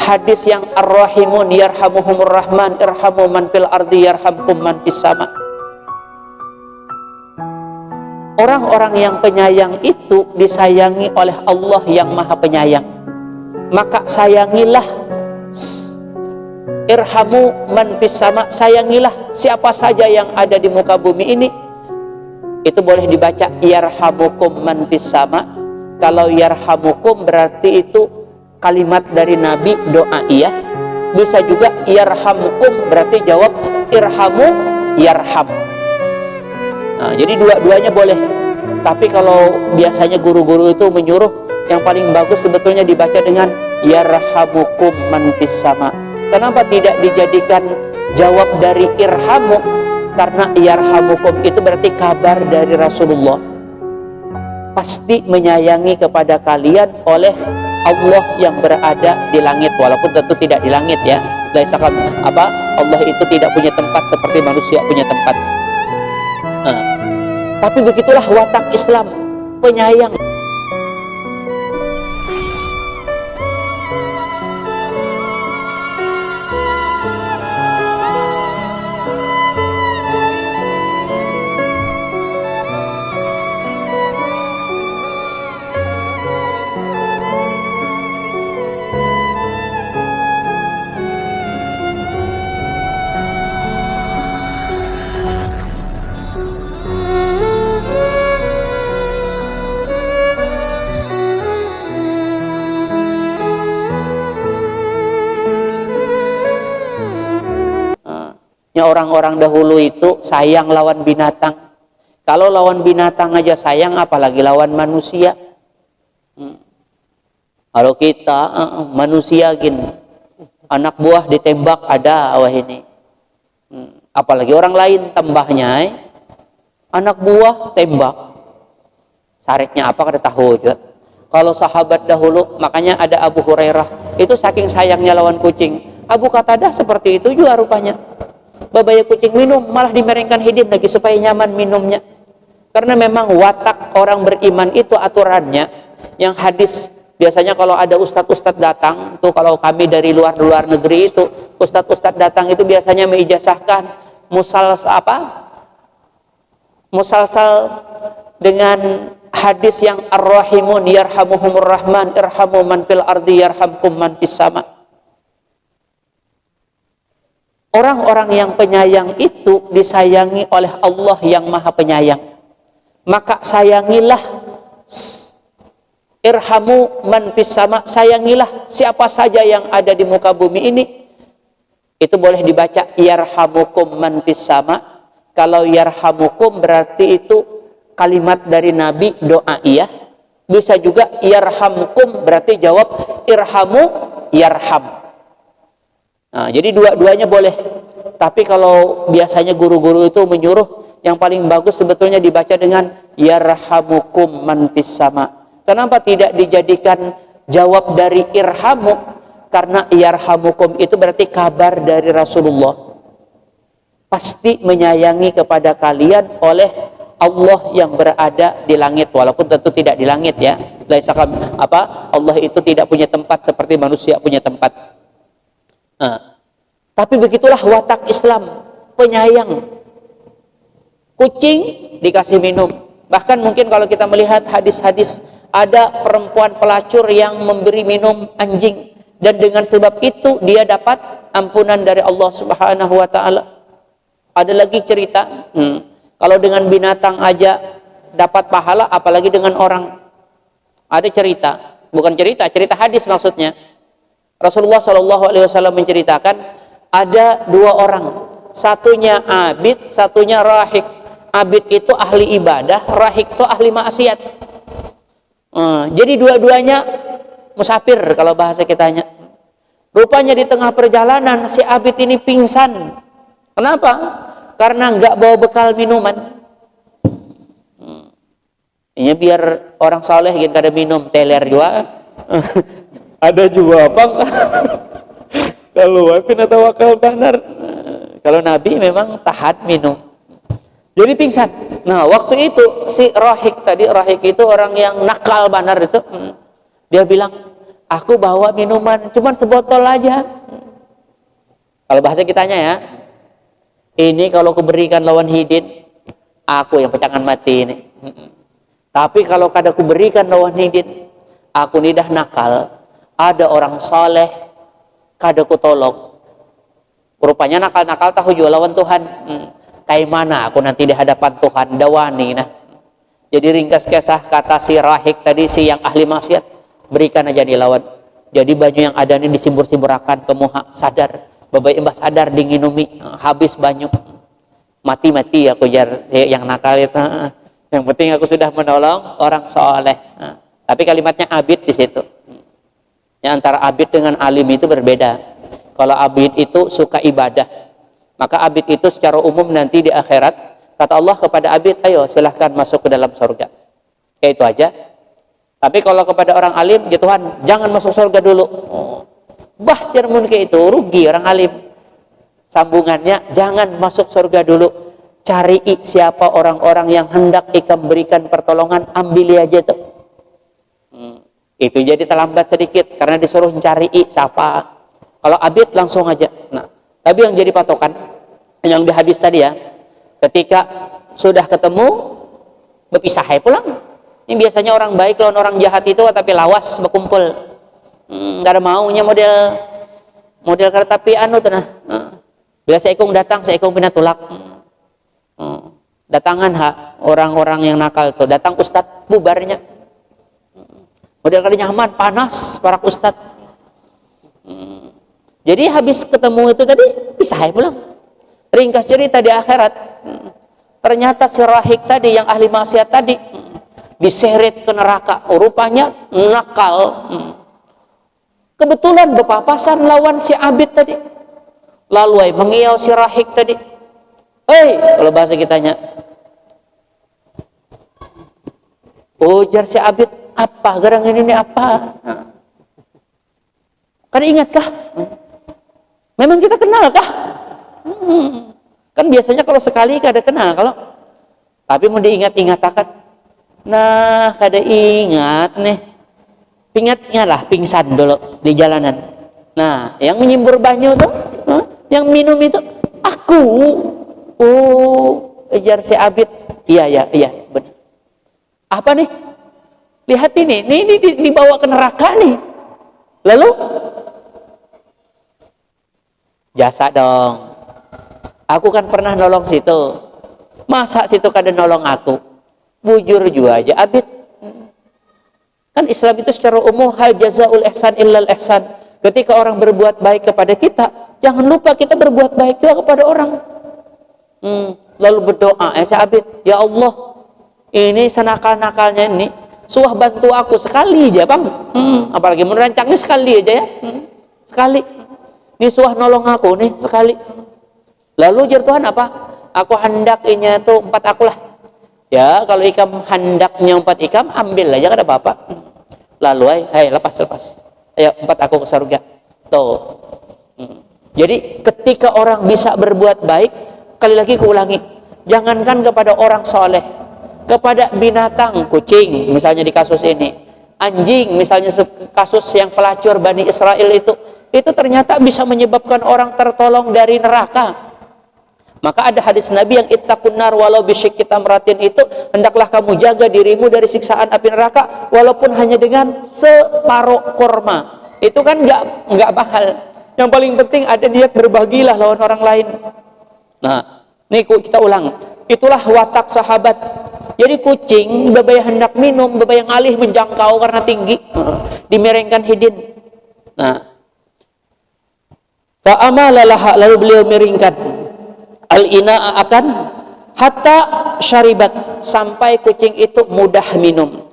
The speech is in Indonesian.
hadis yang ar-rahimun yarhamuhumur rahman irhamu man fil ardi yarhamkum man fis sama. Orang-orang yang penyayang itu disayangi oleh Allah yang Maha Penyayang. Maka sayangilah, irhamu man fis sama, sayangilah siapa saja yang ada di muka bumi ini. Itu boleh dibaca yarhamukum man fis sama. Kalau yarhamukum berarti itu kalimat dari Nabi, doa iya. Bisa juga yarhamukum berarti jawab irhamu yarham. Nah, jadi dua-duanya boleh. Tapi kalau biasanya guru-guru itu menyuruh, yang paling bagus sebetulnya dibaca dengan yarhamukum man fis sama. Kenapa tidak dijadikan jawab dari irhamu? Karena yarhamukum itu berarti kabar dari Rasulullah. Pasti menyayangi kepada kalian oleh Allah yang berada di langit, walaupun tentu tidak di langit ya. Allah itu tidak punya tempat seperti manusia punya tempat. Tapi begitulah watak Islam, penyayang. Orang-orang dahulu itu sayang lawan binatang. Kalau lawan binatang aja sayang, apalagi lawan manusia. Kalau kita manusia gini, anak buah ditembak ada awah ini. Apalagi orang lain tambahnya, anak buah tembak. Sareknya apa kada tahu juga. Kalau sahabat dahulu, makanya ada Abu Hurairah, itu saking sayangnya lawan kucing. Abu Qatadah seperti itu juga rupanya. Babaya kucing minum, malah dimerengkan hidin lagi supaya nyaman minumnya. Karena memang watak orang beriman itu aturannya. Yang hadis, biasanya kalau ada ustadz-ustadz datang, tuh kalau kami dari luar negeri itu, ustadz-ustadz datang itu biasanya meijazahkan musalsal dengan hadis yang ar-rahimun yarhamuhumur rahman irhamu man fil ardi yarhamkum man fis sama. Orang-orang yang penyayang itu disayangi oleh Allah yang Maha Penyayang. Maka sayangilah, irhamu man fis sama, sayangilah siapa saja yang ada di muka bumi ini. Itu boleh dibaca yarhamukum man fis sama. Kalau yarhamukum berarti itu kalimat dari Nabi, doa iya. Bisa juga yarhamkum berarti jawab irhamu yarham. Nah, jadi dua-duanya boleh. Tapi kalau biasanya guru-guru itu menyuruh, yang paling bagus sebetulnya dibaca dengan yarhamukum man fis sama. Kenapa tidak dijadikan jawab dari irhamu? Karena yarhamukum itu berarti kabar dari Rasulullah. Pasti menyayangi kepada kalian oleh Allah yang berada di langit, walaupun tentu tidak di langit ya. Allah itu tidak punya tempat seperti manusia punya tempat. Tapi begitulah watak Islam, penyayang. Kucing dikasih minum. Bahkan mungkin kalau kita melihat hadis-hadis, ada perempuan pelacur yang memberi minum anjing, dan dengan sebab itu dia dapat ampunan dari Allah Subhanahu wa taala. Ada lagi cerita, kalau dengan binatang aja dapat pahala, apalagi dengan orang. Ada cerita, bukan cerita hadis maksudnya. Rasulullah SAW menceritakan ada dua orang, satunya abid, satunya rahik. Abid itu ahli ibadah, rahik itu ahli maksiat. Jadi dua-duanya musafir kalau bahasa kitanya. Rupanya di tengah perjalanan si abid ini pingsan. Kenapa? Karena nggak bawa bekal minuman. Ini biar orang soleh yang kada minum teler juga. Ada juga apa? Kalau wafin atau wakal banar. Kalau Nabi memang tahan minum. Jadi pingsan. Nah, waktu itu si rahik tadi, rahik itu orang yang nakal banar itu, dia bilang, aku bawa minuman, cuman sebotol aja. Kalau bahasa kitanya ya, ini kalau kuberikan lawan hidin, aku yang pecangan mati ini. Tapi kalau kada kuberikan lawan hidin, aku ni dah nakal, ada orang soleh, kada kutolong. Rupanya nakal-nakal tahu jual lawan Tuhan. Kayak mana aku nanti di hadapan Tuhan, dawani nah. Jadi ringkas kisah kata si Rahik tadi, si yang ahli maksiat, berikan aja nih lawan. Jadi baju yang ada ini disimbur-simburakan, kamu sadar, babai mbah sadar dinginumi, habis banyak. Mati-mati aku jar yang nakal itu. Yang penting aku sudah menolong orang soleh. Tapi kalimatnya abid di situ. Yang antara abid dengan alim itu berbeda. Kalau abid itu suka ibadah, maka abid itu secara umum nanti di akhirat, kata Allah kepada abid, ayo silahkan masuk ke dalam surga. Kayak itu aja. Tapi kalau kepada orang alim, ya Tuhan, jangan masuk surga dulu. Bah, cermun kayak itu, rugi orang alim. Sambungannya, jangan masuk surga dulu. Cari siapa orang-orang yang hendak ikam berikan pertolongan, ambil aja tuh. Itu jadi terlambat sedikit, karena disuruh cari siapa. Kalau abid langsung aja. Nah, tapi yang jadi patokan, yang di hadis tadi ya, ketika sudah ketemu, berpisah pulang. Ini biasanya orang baik lawan orang jahat itu, tapi lawas berkumpul. Gak ada maunya model kereta api anu tuh nah. Bila seikung datang, seikung pindah tulak. Datangan orang-orang yang nakal tuh, datang ustadz bubarnya. Model kali nyaman, panas para ustadz. Jadi habis ketemu itu tadi, pisah pulang. Ringkas cerita di akhirat, ternyata si Rahik tadi yang ahli maksiat tadi diseret ke neraka. Rupanya nakal. Kebetulan berpapasan lawan si abid tadi. Lalu mengiau si Rahik tadi. Hei, kalau bahasa kitanya. Ujar si abid, apa gerang ini apa? Kan ingatkah? Memang kita kenal kah? Kan biasanya kalau sekali kada kenal, kalau tapi mau diingat-ingatakan. Nah, kada ingat nih. Ingatnya lah pingsan dulu di jalanan. Nah, yang menyimbur banyu tuh, yang minum itu aku. Oh, ejar si abid. Iya, benar. Apa nih? Lihat ini dibawa ke neraka nih. Lalu jasa dong. Aku kan pernah nolong situ. Masa situ kada nolong aku? Bujur juga aja abid. Kan Islam itu secara umum hal jazaul ihsan illal ihsan. Ketika orang berbuat baik kepada kita, jangan lupa kita berbuat baik juga kepada orang. Lalu berdoa, si abid, ya Allah, ini senakal-nakalnya ini, suah bantu aku sekali aja bang. Apalagi merancangnya sekali aja ya. Sekali. Ini suah nolong aku nih sekali. Lalu jar Tuhan apa? Aku hendak inya tuh 4 aku lah. Ya kalau ikam hendaknya 4 ikam, ambil aja kada apa-apa. Lalu lepas. Ayo 4 aku ke surga. Tuh. Jadi ketika orang bisa berbuat baik, kali lagi kuulangi, jangankan kepada orang soleh, kepada binatang, kucing misalnya di kasus ini, anjing misalnya kasus yang pelacur Bani Israel itu ternyata bisa menyebabkan orang tertolong dari neraka. Maka ada hadis Nabi yang ittaqun nar walau bisyikki tamratin, itu hendaklah kamu jaga dirimu dari siksaan api neraka walaupun hanya dengan separuh kurma. Itu kan enggak mahal. Yang paling penting ada niat berbagilah lawan orang lain. Nah, nih kita ulang. Itulah watak sahabat. Jadi kucing babai hendak minum, babai yang alih menjangkau karena tinggi, dimerengkan hidin. Nah, fa'amalalah, lalu beliau miringkan al-ina'a akan hatta syaribat, sampai kucing itu mudah minum.